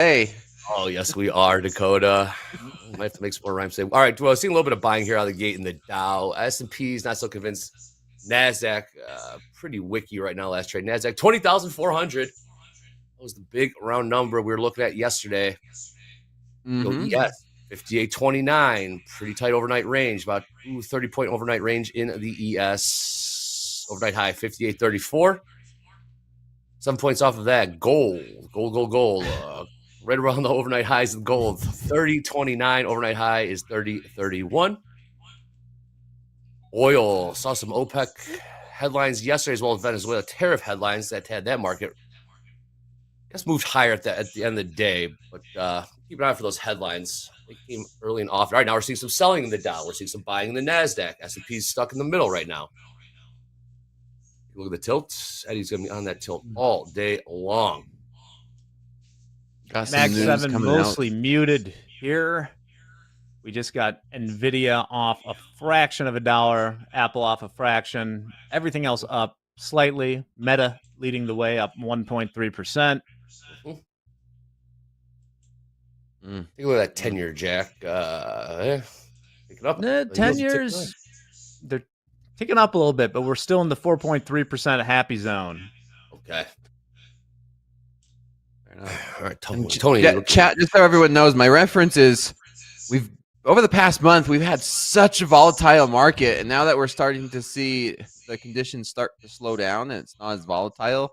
Hey. Oh, yes, we are, Dakota. We might have to make some more rhymes today. All right, well, seeing a little bit of buying here out of the gate in the Dow. S&P's not so convinced. NASDAQ, pretty wicky right now, last trade. NASDAQ, 20,400. That was the big round number we were looking at yesterday. ES, 58.29. Pretty tight overnight range, about 30-point overnight range in the ES. Overnight high, 58.34. 7 points off of that. Gold. Right around the overnight highs in gold. 30.29. Overnight high is 30.31. Oil. Saw some OPEC headlines yesterday as well as Venezuela tariff headlines that had that market. I guess moved higher at the end of the day, but keep an eye out for those headlines. They came early and often. All right, now we're seeing some selling in the Dow. We're seeing some buying in the NASDAQ. S&P's stuck in the middle right now. Look at the tilt. Eddie's going to be on that tilt all day long. Mag 7 mostly muted here. We just got NVIDIA off a fraction of a dollar, Apple off a fraction, everything else up slightly. Meta leading the way up 1.3%. Take a look at that 10-year, Jack. Picking up. 10 years, they're ticking up a little bit, but we're still in the 4.3% happy zone. Okay. All right, Tony. Yeah, chat, just so everyone knows, my reference is over the past month, we've had such a volatile market, and now that we're starting to see the conditions start to slow down and it's not as volatile,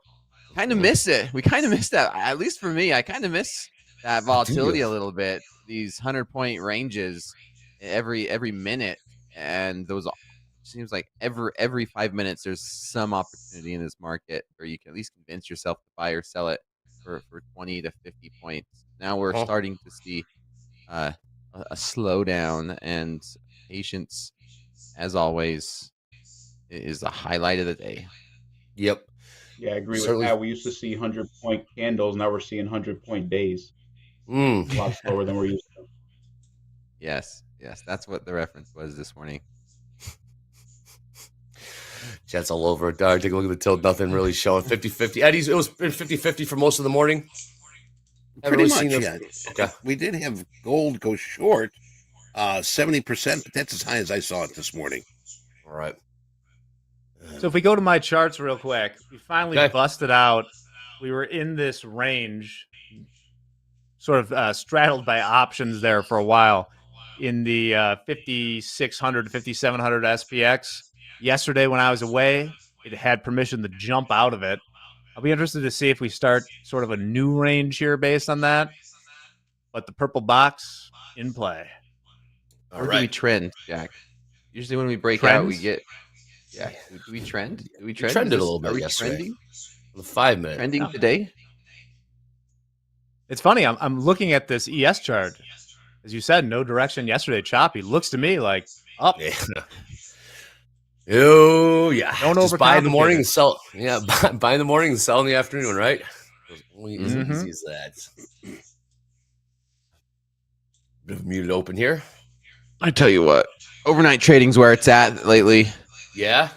kind of miss it. We kind of miss that. At least for me, I kind of miss that volatility a little bit. These 100-point ranges every minute, and those seems like every 5 minutes there's some opportunity in this market where you can at least convince yourself to buy or sell it for 20 to 50 points. Now we're starting to see a slowdown, and patience, as always, is the highlight of the day. Yep. Yeah, I agree with that. We used to see 100-point candles. Now we're seeing 100-point days. A lot slower than we're used to. Yes, that's what the reference was this morning. Chat's all over it. Take a look at the tilt. Nothing really showing. 50-50. Eddie's, it was 50-50 for most of the morning. Pretty much, yeah. Okay. We did have gold go short 70%, but that's as high as I saw it this morning. All right. So if we go to my charts real quick, we finally busted out. We were in this range, sort of straddled by options there for a while in the 5,600 to 5,700 SPX. Yesterday when I was away, it had permission to jump out of it. I'll be interested to see if we start sort of a new range here based on that. But the purple box in play. Or do we trend, Jack? Usually when we break out, we get... Yeah. Do we trend? We trended a little bit yesterday. Trending? The 5 minute. Trending today? It's funny. I'm looking at this ES chart. As you said, no direction yesterday. Choppy. Looks to me like up. Yeah. Oh, yeah. Don't just buy in the morning and sell. Yeah, buy in the morning and sell in the afternoon, right? It's only easy as that. Bit of muted open here. I tell you what, overnight trading's where it's at lately. Yeah?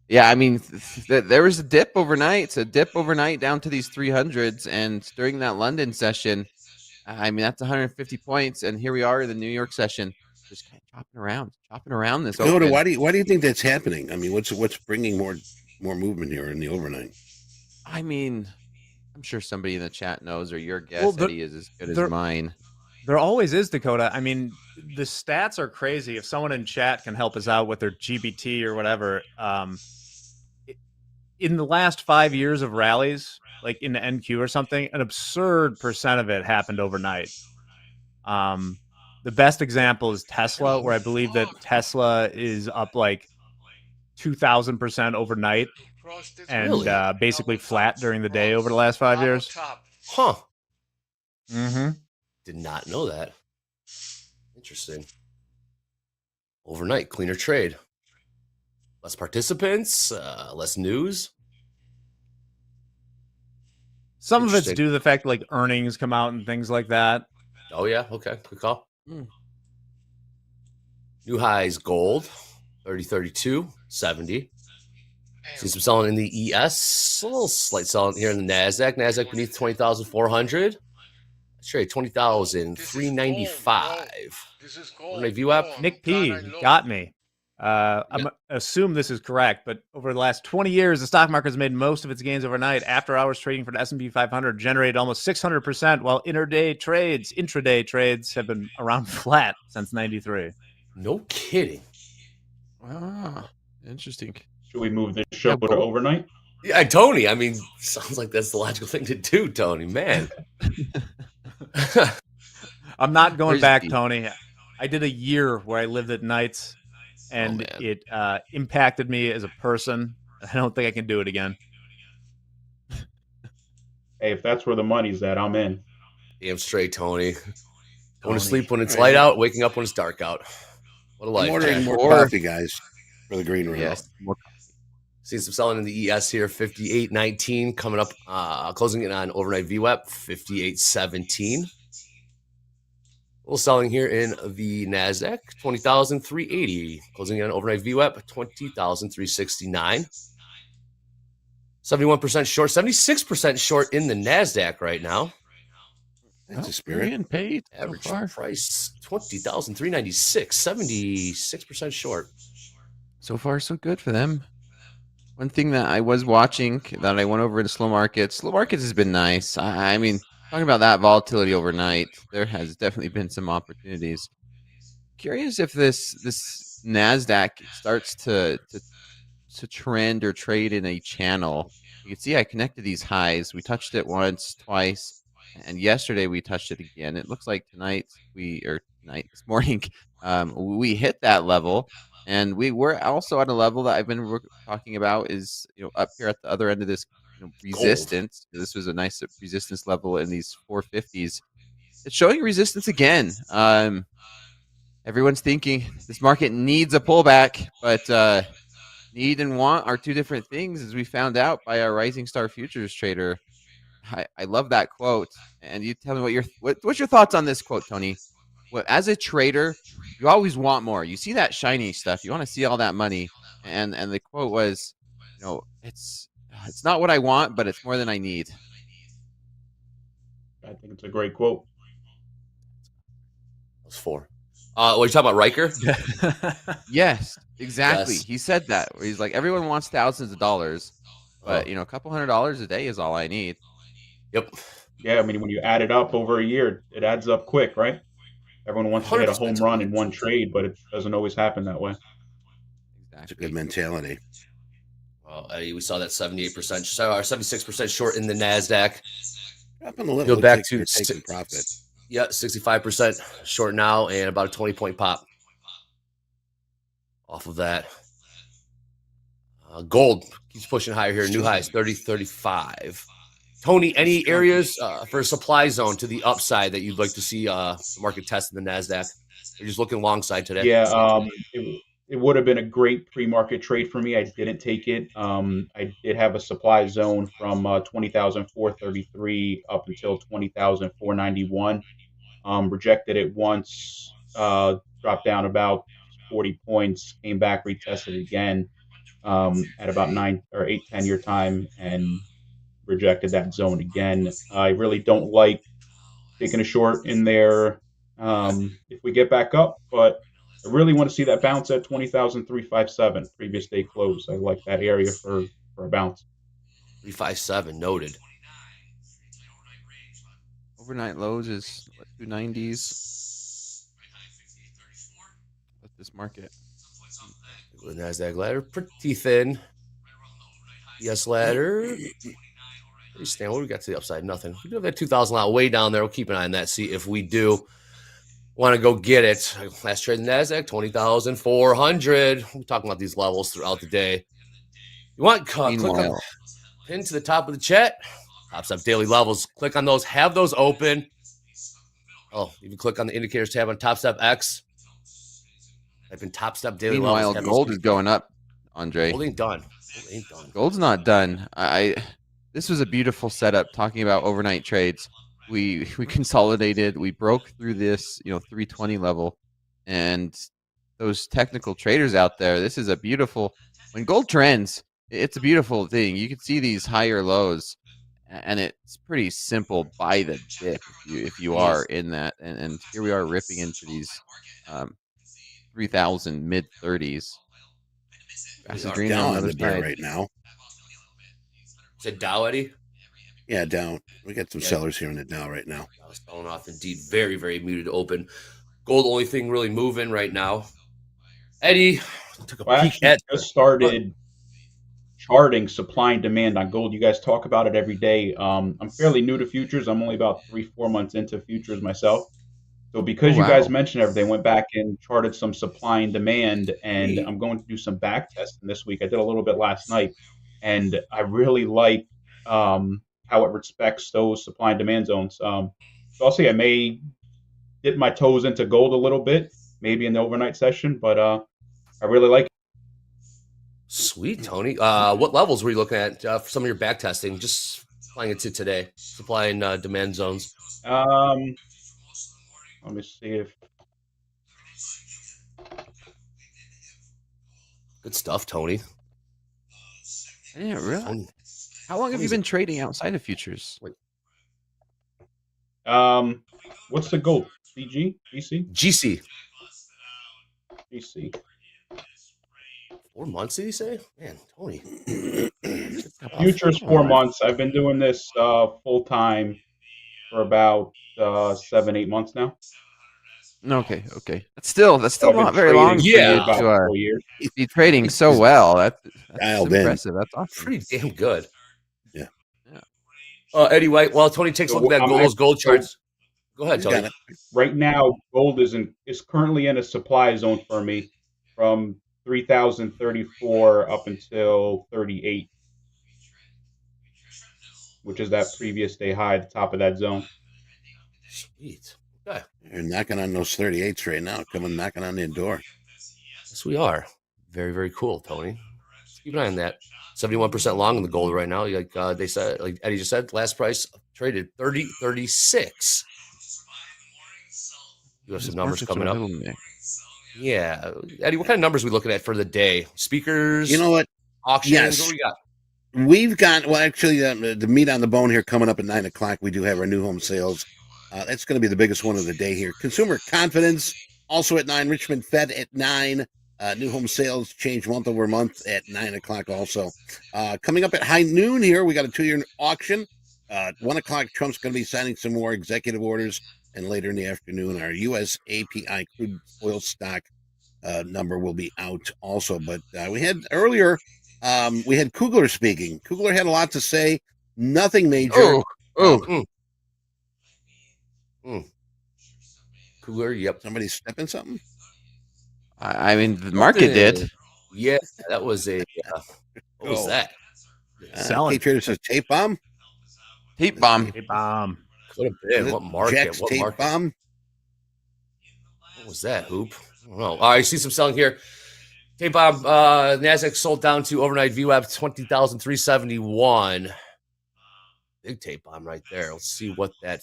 Yeah, I mean, there was a dip overnight. It's a dip overnight down to these 300s, and during that London session, I mean, that's 150 points, and here we are in the New York session. Just kind of chopping around this. Dakota, why do you think that's happening? I mean, what's bringing more movement here in the overnight? I mean, I'm sure somebody in the chat knows, or your guess, Eddie, is as good as mine. There always is, Dakota. I mean, the stats are crazy. If someone in chat can help us out with their GBT or whatever, in the last 5 years of rallies, like in the NQ or something, an absurd percent of it happened overnight. The best example is Tesla, where I believe that Tesla is up like 2,000% overnight and basically flat during the day over the last 5 years. Huh. Mm-hmm. Did not know that. Interesting. Overnight, cleaner trade. Less participants, less news. Some of it's due to the fact like earnings come out and things like that. Oh, yeah. Okay. Good call. New highs gold, 30.32, 70. See some selling in the ES. A little slight selling here in the NASDAQ. NASDAQ beneath 20,400. trade 20,395. Overnight VWAP. Nick P, you got me. I'm assume this is correct, but over the last 20 years, the stock market has made most of its gains overnight. After hours trading for the S&P 500 generated almost 600%, while intraday trades have been around flat since '93. No kidding. Ah, interesting. Should we move this show to overnight? Yeah, Tony. I mean, sounds like that's the logical thing to do, Tony. Man. I'm not going back, Tony. I did a year where I lived at nights, and it impacted me as a person. I don't think I can do it again. Hey, if that's where the money's at, I'm in. Damn straight, Tony. Going to sleep when it's light out, waking up when it's dark out. What a life. I'm ordering more coffee, guys, for the green room. Yes. Seeing some selling in the ES here, 58.19 coming up, closing it on overnight VWAP, 58.17. A little selling here in the NASDAQ, 20,380. Closing in on overnight VWAP, 20,369. 71% short, 76% short in the NASDAQ right now. That's a spirit. Getting paid. Average price, 20,396. 76% short. So far, so good for them. One thing that I was watching that I went over to slow markets. Slow markets has been nice. I mean, talking about that volatility overnight, there has definitely been some opportunities. Curious if this NASDAQ starts to trend or trade in a channel. You can see I connected these highs. We touched it once, twice, and yesterday we touched it again. It looks like this morning, we hit that level. And we were also at a level that I've been talking about is, up here at the other end of this resistance. Gold. This was a nice resistance level in these 450s. It's showing resistance again. Everyone's thinking this market needs a pullback, but need and want are two different things, as we found out by our Rising Star Futures trader. I love that quote. And you tell me what's your thoughts on this quote, Tony? As a trader, you always want more. You see that shiny stuff. You want to see all that money. And the quote was, it's not what I want, but it's more than I need. I think it's a great quote. That was 4. What are you talking about, Riker? Yes, exactly. Yes. He said that. Where he's like, everyone wants thousands of dollars, but a couple $100 a day is all I need. Yep. Yeah, I mean, when you add it up over a year, it adds up quick, right? Everyone wants to hit a home run in one trade, but it doesn't always happen that way. Exactly. It's a good mentality. Well, we saw that 76% short in the NASDAQ. Dropping a little. Go back to taking profit. Yeah, 65% short now, and about a 20-point pop off of that. Gold keeps pushing higher here. New highs, 30.35. Tony, any areas for a supply zone to the upside that you'd like to see the market test in the NASDAQ? You're just looking long side today. Yeah, it would have been a great pre-market trade for me. I didn't take it. I did have a supply zone from 20,433 up until 20,491. Rejected it once, dropped down about 40 points, came back, retested again at about 9 or 8, 10-year time, and rejected that zone again. I really don't like taking a short in there if we get back up, but I really want to see that bounce at 20,357 previous day close. I like that area for a bounce. 357 noted. Overnight lows is what, 290s. With this market. The NASDAQ ladder pretty thin. Yes, ladder. Stand. What do we got to the upside? Nothing. We do have that 2,000 lot way down there. We'll keep an eye on that. See if we do want to go get it. Last trade in NASDAQ, 20,400. We're talking about these levels throughout the day. You want click on the pin to the top of the chat. TopStep daily levels. Click on those. Have those open. Oh, you can click on the indicators tab on TopStepX. Type in TopStep daily levels. Meanwhile, gold is going up, Andre. Gold ain't done. Gold's not done. This was a beautiful setup talking about overnight trades. We consolidated. We broke through this 320 level, and those technical traders out there. This is a beautiful. When gold trends, it's a beautiful thing. You can see these higher lows, and it's pretty simple by the dip if you are in that. And here we are ripping into these 3,000 mid 30s. Fastest green down on the on other the bear side right now. Is it Dow, Eddie? Yeah, down. We got some sellers here in the Dow right now. I was falling off indeed. Very, very muted open. Gold, only thing really moving right now. Eddie took a peek at. Just started charting supply and demand on gold. You guys talk about it every day. I'm fairly new to futures. I'm only about 3-4 months into futures myself. So because you guys mentioned everything, went back and charted some supply and demand, and I'm going to do some back testing this week. I did a little bit last night, and I really like how it respects those supply and demand zones. So I'll see. I may dip my toes into gold a little bit, maybe in the overnight session, but I really like it. Sweet, Tony. What levels were you looking at for some of your back testing? Just applying it to today, supply and demand zones. Let me see if. Good stuff, Tony. I didn't realize. How long have you been trading outside of futures? What's the gold? CG? GC? GC. 4 months, did he say? Man, Tony. Futures 4 months. I've been doing this full time for about 7-8 months now. Okay. That's still not very long. Yeah, for you to 4 years. Be trading so well. That's impressive. That's awesome. Pretty damn good. Yeah. Eddie White, while Tony takes a look at those gold charts. Go ahead, Tony. Right now, gold is currently in a supply zone for me from 3,034 up until 38, which is that previous day high at the top of that zone. Sweet. Okay. You're knocking on those 38s right now, coming knocking on the door. Yes, we are. Very, very cool, Tony. Let's keep an eye on that. 71% long in the gold right now. Like they said, like Eddie just said, last price traded 30.36. You have some numbers coming up. Yeah, Eddie, what kind of numbers are we looking at for the day? Speakers. You know what? Auctions. Yes. What we got? We've got, well, actually, the meat on the bone here coming up at 9 o'clock. We do have our new home sales. That's going to be the biggest one of the day here. Consumer confidence also at 9. Richmond Fed at 9. New home sales change month over month at 9 o'clock also. Coming up at high noon here, we got a 2-year auction. 1 o'clock, Trump's going to be signing some more executive orders. And later in the afternoon, our U.S. API crude oil stock number will be out also. But we had earlier, we had Kugler speaking. Kugler had a lot to say. Nothing major. Kugler, yep. Somebody stepping something? I mean, the market did. Yeah, that was a. What was that? Selling. Trader says tape bomb. Tape bomb. Tape bomb. Could have been. What market? Jack's what tape market? bomb. What was that, Hoop? I don't know. All right, I see some selling here. Tape bomb. NASDAQ sold down to overnight VWAP 20,371. Big tape bomb right there. Let's see what that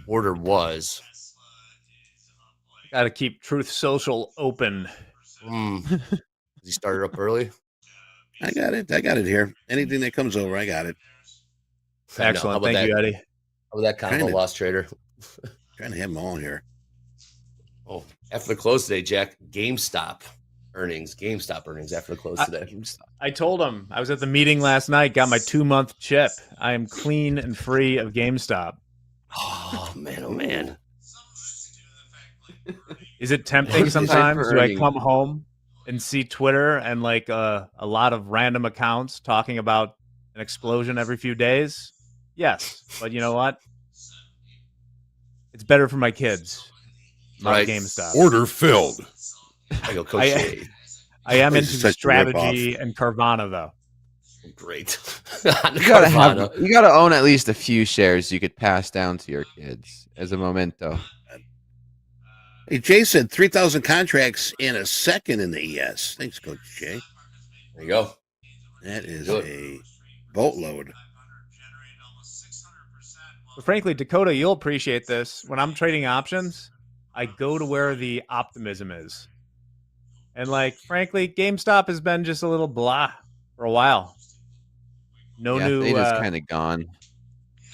order was. Got to keep Truth Social open. He started up early. I got it here. Anything that comes over, I got it. Excellent. Thank you, Eddie. How about that combo loss trader? Trying to have them all here. Oh, after the close today, Jack, GameStop earnings after the close today. I told him I was at the meeting last night, got my 2-month chip. I am clean and free of GameStop. Oh, man. Is it tempting sometimes? Do I come home and see Twitter and like a lot of random accounts talking about an explosion every few days? Yes, but you know what? It's better for my kids. Not GameStop. Order filled. I go, Coach Shea. I am into strategy and Carvana though. Great. You gotta own at least a few shares you could pass down to your kids as a memento. Hey, Jay said 3,000 contracts in a second in the ES. Thanks, Coach Jay. There you go. That is a boatload. But frankly, Dakota, you'll appreciate this. When I'm trading options, I go to where the optimism is. And like, frankly, GameStop has been just a little blah for a while. No yeah, new. Theta's kind of gone.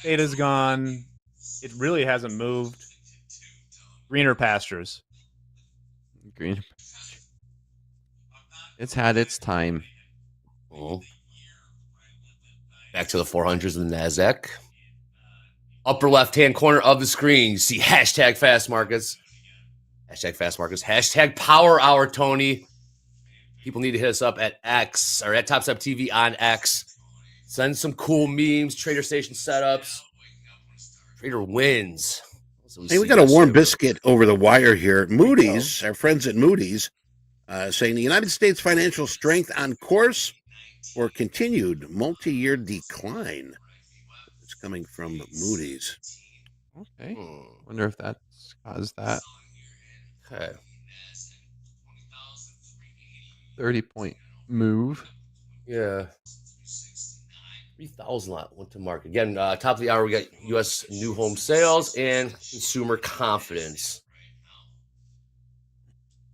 Theta's gone. It really hasn't moved. Greener pastures. Green. It's had its time. Oh. Back to the 400s in the NASDAQ. Upper left-hand corner of the screen, you see hashtag fast markets. Hashtag fast markets. Hashtag power hour, Tony. People need to hit us up at X or at TopStep TV on X. Send some cool memes, trader station setups. Trader wins. Hey, we got a warm biscuit over the wire here. Moody's, our friends at Moody's, saying the United States financial strength on course for continued multi-year decline. It's coming from Moody's. Okay. Wonder if that's caused that. Okay. 30-point move. Yeah. 3,000 lot went to market. Again, top of the hour, we got U.S. new home sales and consumer confidence.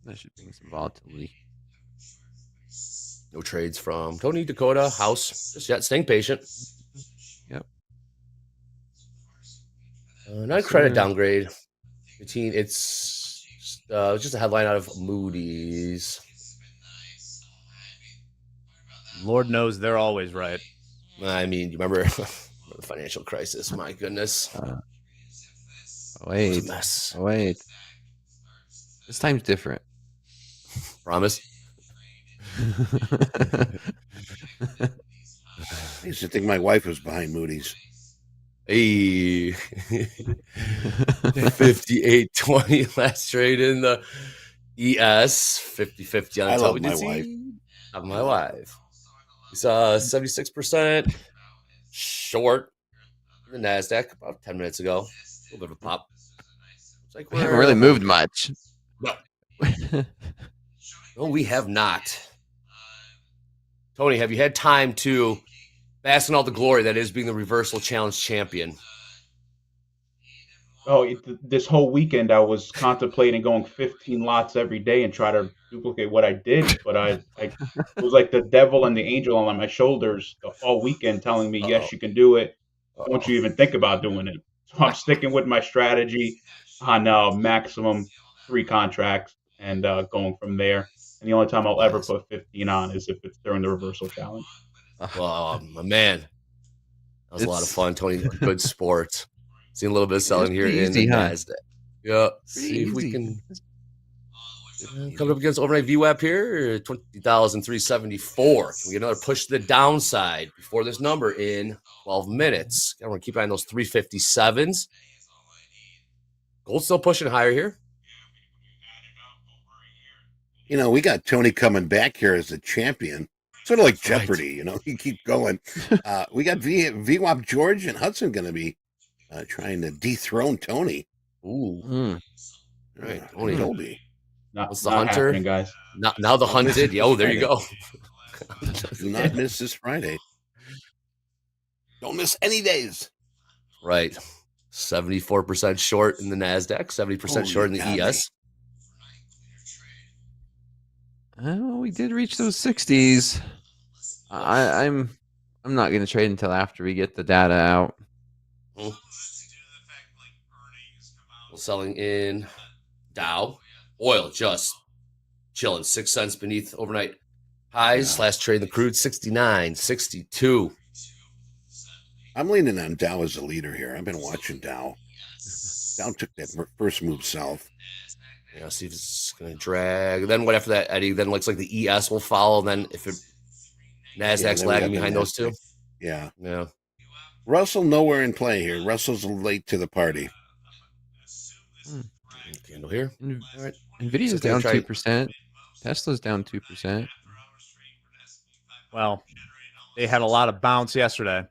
That should bring some volatility. No trades from Tony, Dakota, House. Just yet, staying patient. Yep. Non-credit downgrade. It's just a headline out of Moody's. Lord knows they're always right. I mean, you remember the financial crisis? My goodness. Wait. It's a mess. Wait. This time's different. Promise? I used to think my wife was behind Moody's. Hey. 58.20 last trade in the ES. 50-50 on I top. love We my did see wife. of my wife. We saw 76% short in the NASDAQ about 10 minutes ago. A little bit of a pop. It's like We haven't really moved much. No. No, we have not. Tony, have you had time to bask in all the glory that is being the reversal challenge champion? Oh, this whole weekend I was contemplating going 15 lots every day and try to duplicate what I did, but it was like the devil and the angel on my shoulders all weekend telling me, yes, you can do it. Don't you even think about doing it. So I'm sticking with my strategy on maximum 3 contracts and going from there. And the only time I'll ever put 15 on is if it's during the reversal challenge. Well, my man, that was a lot of fun, Tony. Good sport. Seen a little bit of selling here in the NASDAQ. Yeah, see if we can come up against overnight VWAP here, 20,374. Can we get another push to the downside before this number in 12 minutes? I want to keep an eye on those 357s. Gold's still pushing higher here. You know, we got Tony coming back here as a champion. Sort of like Jeopardy, you know, you keep going. We got VWAP George and Hudson going to be trying to dethrone Tony. Ooh. Right. Tony Colby. What's the hunter? Guys. Now the hunted. Yo, there you go. Do not miss this Friday. Don't miss any days. Right. 74% short in the NASDAQ, 70% short in the ES. Oh, we did reach those 60s. I'm not going to trade until after we get the data out. Selling in Dow. Oil just chilling 6 cents beneath overnight highs. Last trade in the crude 69.62. I'm leaning on Dow as a leader here. I've been watching Dow. Dow took that first move south. Yeah, see if it's going to drag. Then what after that, Eddie? Then looks like the ES will follow. Then if it NASDAQ's lagging behind those two. Yeah. Yeah. Russell nowhere in play here. Russell's late to the party. Candle here. All right. Nvidia's down 2%. Tesla's down 2%. Well, they had a lot of bounce yesterday.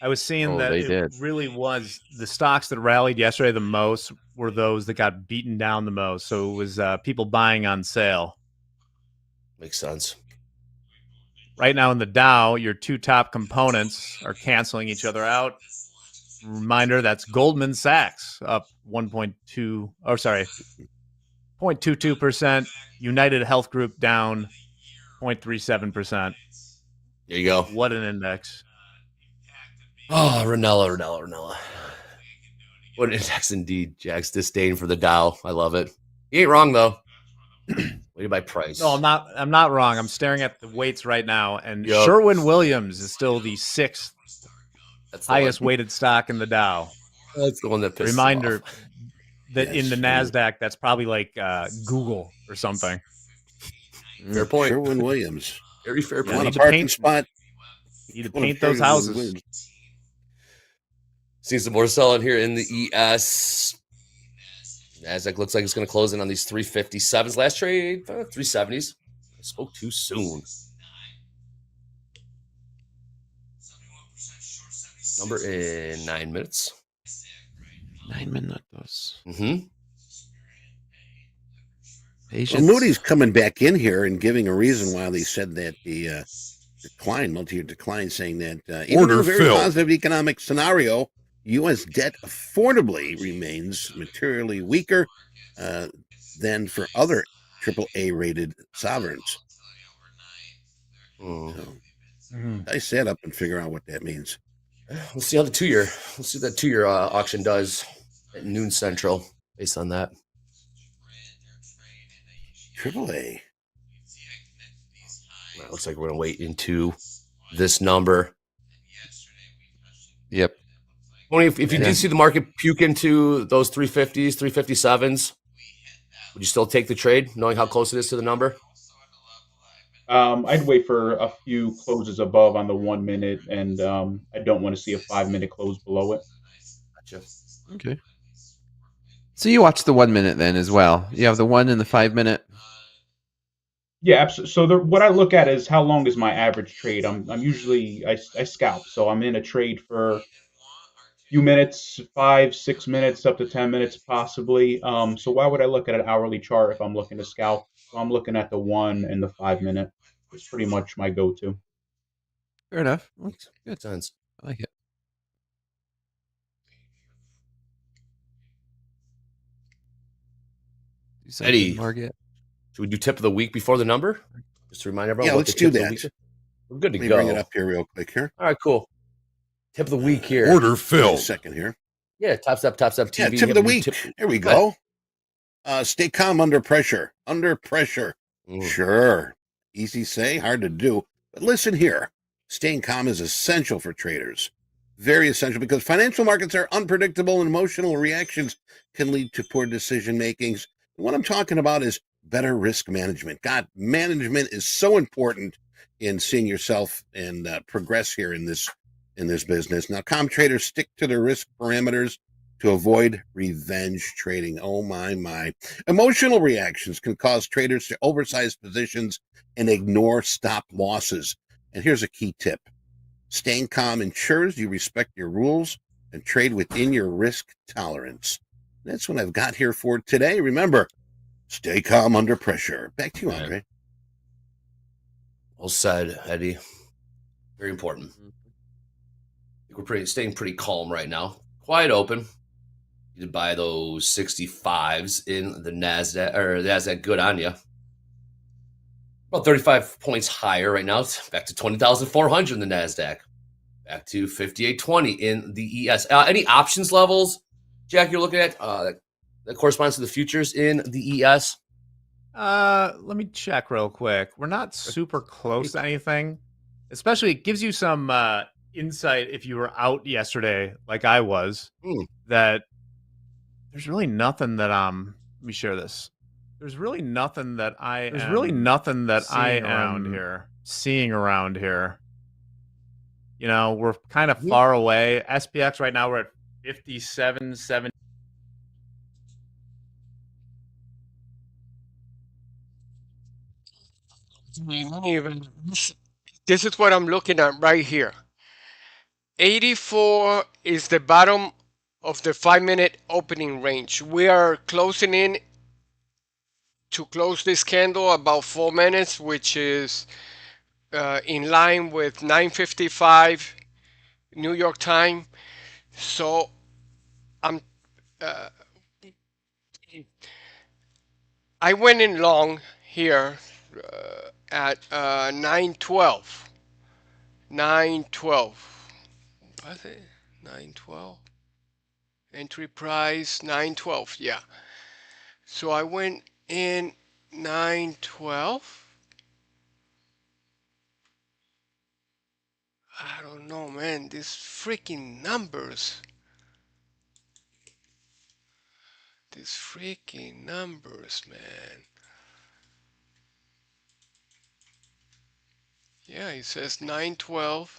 I was seeing that it really was the stocks that rallied yesterday the most were those that got beaten down the most. So it was people buying on sale. Makes sense. Right now in the Dow, your two top components are canceling each other out. Reminder, that's Goldman Sachs up 0.22%. United Health Group down 0.37%. There you go. What an index. Oh, Ranella. What an index indeed. Jack's disdain for the Dow. I love it. He ain't wrong though. Weighted by price. No, I'm not wrong. I'm staring at the weights right now, and Yup. Sherwin-Williams is still the 6th That's the highest one. weighted stock in the Dow. That's the one that pisses Reminder off. that in the NASDAQ, that's probably like Google or something. Fair point. Sherwin-Williams. Very fair Yeah, You want point. a parking spot? You need to Go to paint those houses. Sherwin-Williams. Seeing some more selling here in the ES. NASDAQ looks like it's going to close in on these 357s. Last trade, 370s. I spoke too soon. Number in 9 minutes. 9 minutes. Mm-hmm. Patience. Well, Moody's coming back in here and giving a reason why they said that the multi-year decline, saying that even in a very positive economic scenario, U.S. debt affordably remains materially weaker than for other AAA-rated sovereigns. I sat up and figure out what that means. We'll see how the 2-year. We'll see what that 2-year auction does at noon central based on that. AAA. Well, it looks like we're going to wait into this number. Yep. Only if you did see the market puke into those 350s, 357s, would you still take the trade, knowing how close it is to the number? I'd wait for a few closes above on the 1 minute, and I don't want to see a 5-minute close below it. Gotcha. Okay. So you watch the 1 minute then as well. You have the 1 and the 5 minute. Yeah, absolutely. So what I look at is how long is my average trade. I'm usually I scalp, so I'm in a trade for a few minutes, 5, 6 minutes, up to 10 minutes possibly. So why would I look at an hourly chart if I'm looking to scalp? So I'm looking at the 1 and the 5 minute. It's pretty much my go-to. Fair enough. Good sense. I like it. Eddie, Market. should we do tip of the week before the number? Just to remind everyone. Yeah, what let's the do tip of the that. week is? We're good to Let me go. bring it up here real quick here. All right, cool. Tip of the week here. Wait a second here. Yeah, Top Step TV. Yeah, tip of the week. There we go. Stay calm under pressure. Under pressure. Sure. Easy say, hard to do. But listen here. Staying calm is essential for traders. Very essential, because financial markets are unpredictable and emotional reactions can lead to poor decision makings. What I'm talking about is better risk management. God, management is so important in seeing yourself and progress here in this business. Now, calm traders stick to their risk parameters to avoid revenge trading. Oh my. Emotional reactions can cause traders to oversize positions and ignore stop losses. And here's a key tip. Staying calm ensures you respect your rules and trade within your risk tolerance. That's what I've got here for today. Remember, stay calm under pressure. Back to you, Andre. Well said, Eddie. Very important. I think we're staying pretty calm right now. Quiet open. You can buy those 65s in the NASDAQ, or the NASDAQ good on you. About 35 points higher right now. It's back to 20,400 in the NASDAQ. Back to 5820 in the ES. Any options levels, Jack, you're looking at that corresponds to the futures in the ES? Let me check real quick. We're not super close to anything. Especially, it gives you some insight if you were out yesterday, like I was, that there's really nothing that let me share this. There's really nothing that I am seeing around here. You know, we're kind of far away. SPX right now, we're at 57.70. This is what I'm looking at right here. 84 is the bottom of the 5-minute opening range. We are closing in to close this candle about 4 minutes, which is in line with 9:55 New York time. So I went in long here at 9:12. Was it 912? Entry price 912. Yeah. So I went in 912. I don't know, man. These freaking numbers. These freaking numbers, man. Yeah, it says 912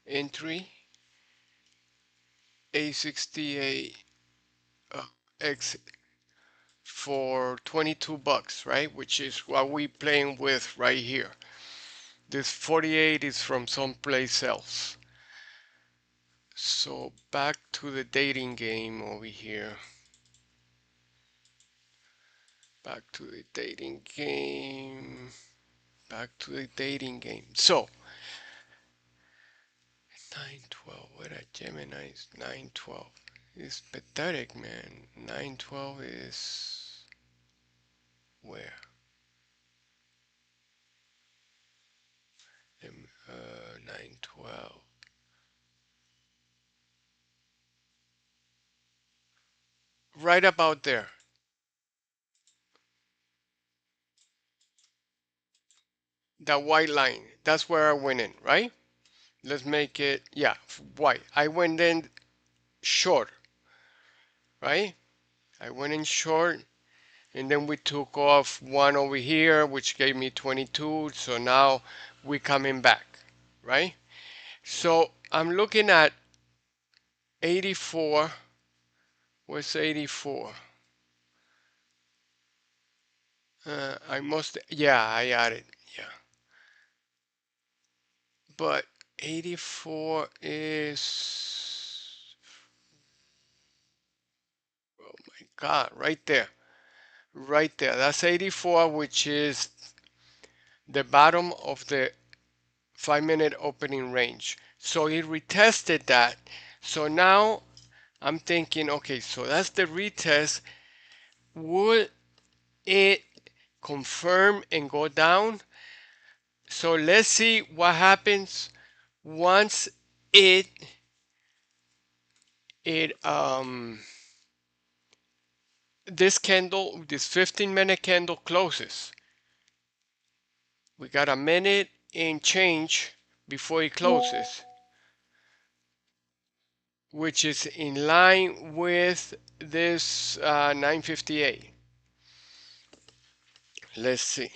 entry A68 exit for 22 bucks, right? Which is what we playing with right here. This 48 is from someplace else. So back to the dating game over here. Back to the dating game. Back to the dating game. So 912. What a Gemini's 912. It's pathetic, man. 912 is where? 912. Right about there. That white line. That's where I went in, right? Let's make it, yeah, white. I went in short, right? I went in short, and then we took off one over here, which gave me 22. So now we're coming back, right? So I'm looking at 84. Where's 84? I must, yeah, I added, yeah. But 84 is, oh my God, right there. Right there. That's 84, which is the bottom of the 5-minute opening range. So it retested that. So now I'm thinking, okay, so that's the retest. Would it confirm and go down? So let's see what happens once it this candle, this 15-minute candle closes. We got a minute and change before it closes, which is in line with this 958. Let's see.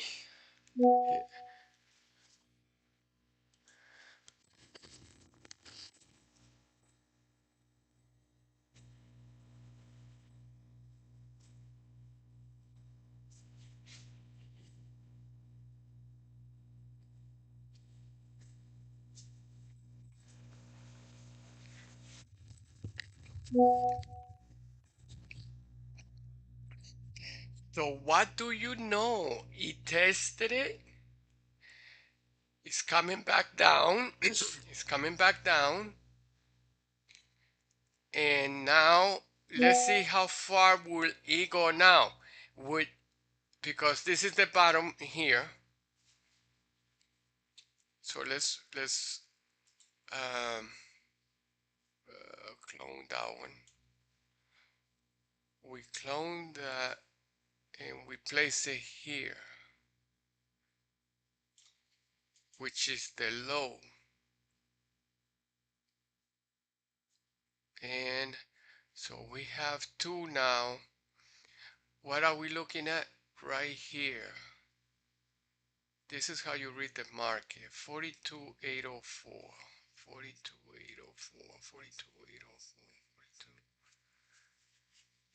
So what do you know? It tested it. It's coming back down. It's coming back down. And now let's see how far will it go now. Because this is the bottom here. So let's clone that one. We clone that and we place it here, which is the low. And so we have two now. What are we looking at right here? This is how you read the market. 42,804, 42,804, 42,804,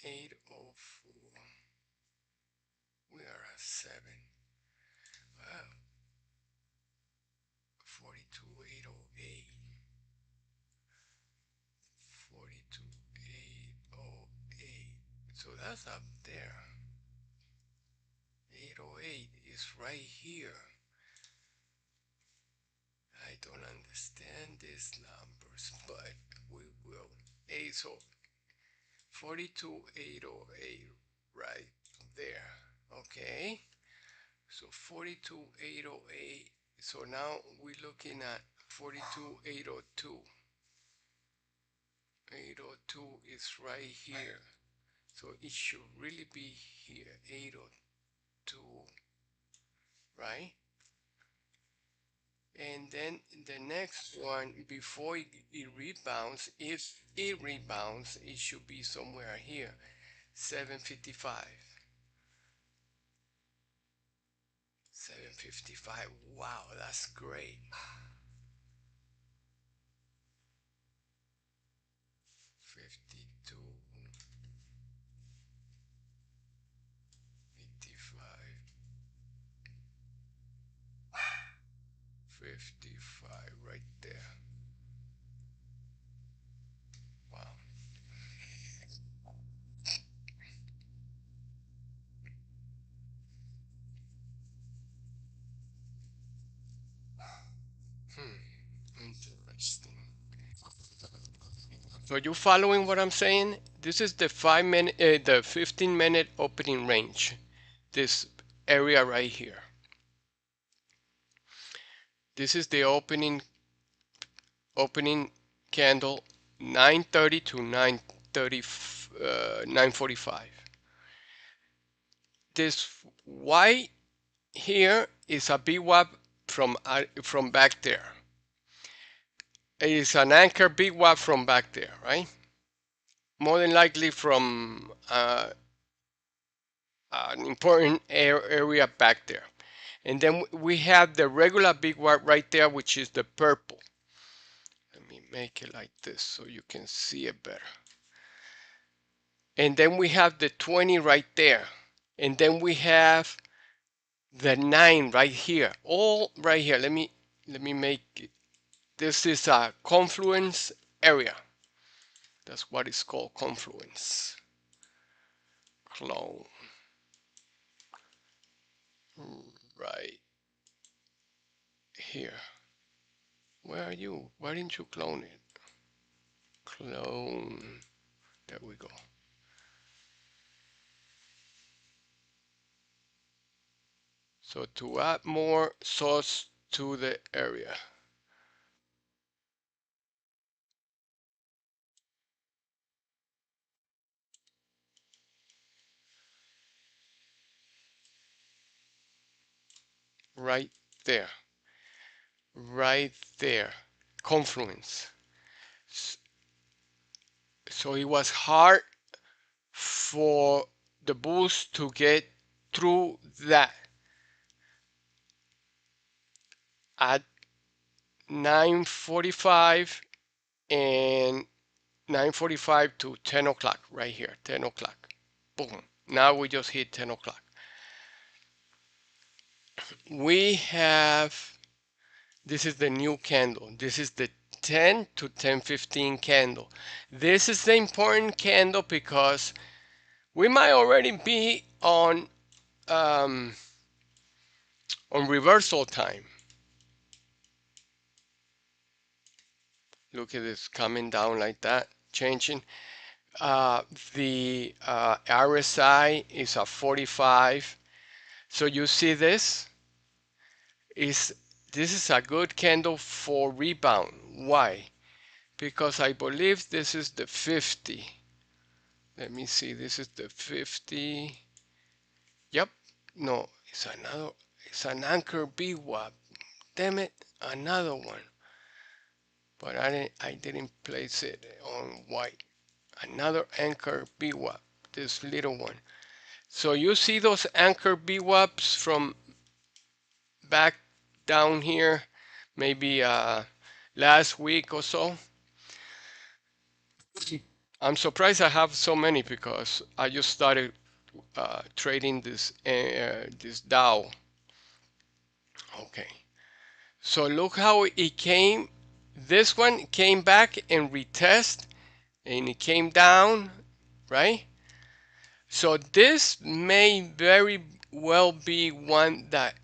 42,804. We are at 7. Wow. 42,808. 42,808. So that's up there. 808 is right here. I don't understand these numbers, but we will. So 42,808 right there. Okay. So 42,808. So now we're looking at 42,802. 802 is right here. So it should really be here. 802, right? And then the next one, before it rebounds, if it rebounds, it should be somewhere here. 755. 755. Wow, that's great. 52, 55, 55 right there. Wow. Interesting. So you following what I'm saying? This is the 5-minute, the 15-minute opening range. This area right here. This is the opening candle, 9:30 to 9:45. This white here is a VWAP from back there. It is an anchor VWAP from back there, right? More than likely from an important area back there. And then we have the regular VWAP right there, which is the purple. Let me make it like this so you can see it better. And then we have the 20 right there. And then we have the 9 right here. All right here. Let me make it. This is a confluence area. That's what it's called, confluence. Clone. Right here. Where are you? Why didn't you clone it? Clone. There we go. So to add more source to the area. Right there. Right there. Confluence. So it was hard for the bulls to get through that. At 9:45 and 9:45 to 10 o'clock right here, 10 o'clock. Boom. Now we just hit 10 o'clock. We have, this is the new candle. This is the 10 to 10:15 candle. This is the important candle because we might already be on reversal time. Look at this coming down like that, changing. The RSI is a 45. So you see this is a good candle for rebound. Why? Because I believe this is the 50. Let me see. This is the 50. Yep. No, it's another. It's an anchor VWAP. Damn it, another one. But I didn't place it on white. Another anchor VWAP. This little one. So you see those anchor VWAPs from back down here, maybe last week or so. I'm surprised I have so many because I just started trading this Dow. Okay, so look how it came. This one came back and retest, and it came down, right? So this may very well be one that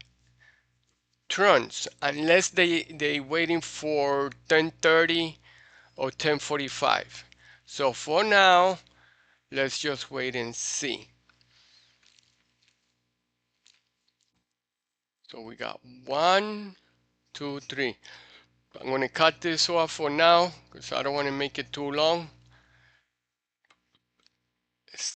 turns unless they waiting for 10:30 or 10:45. So for now, let's just wait and see. So we got 1, 2, 3. I'm going to cut this off for now because I don't want to make it too long.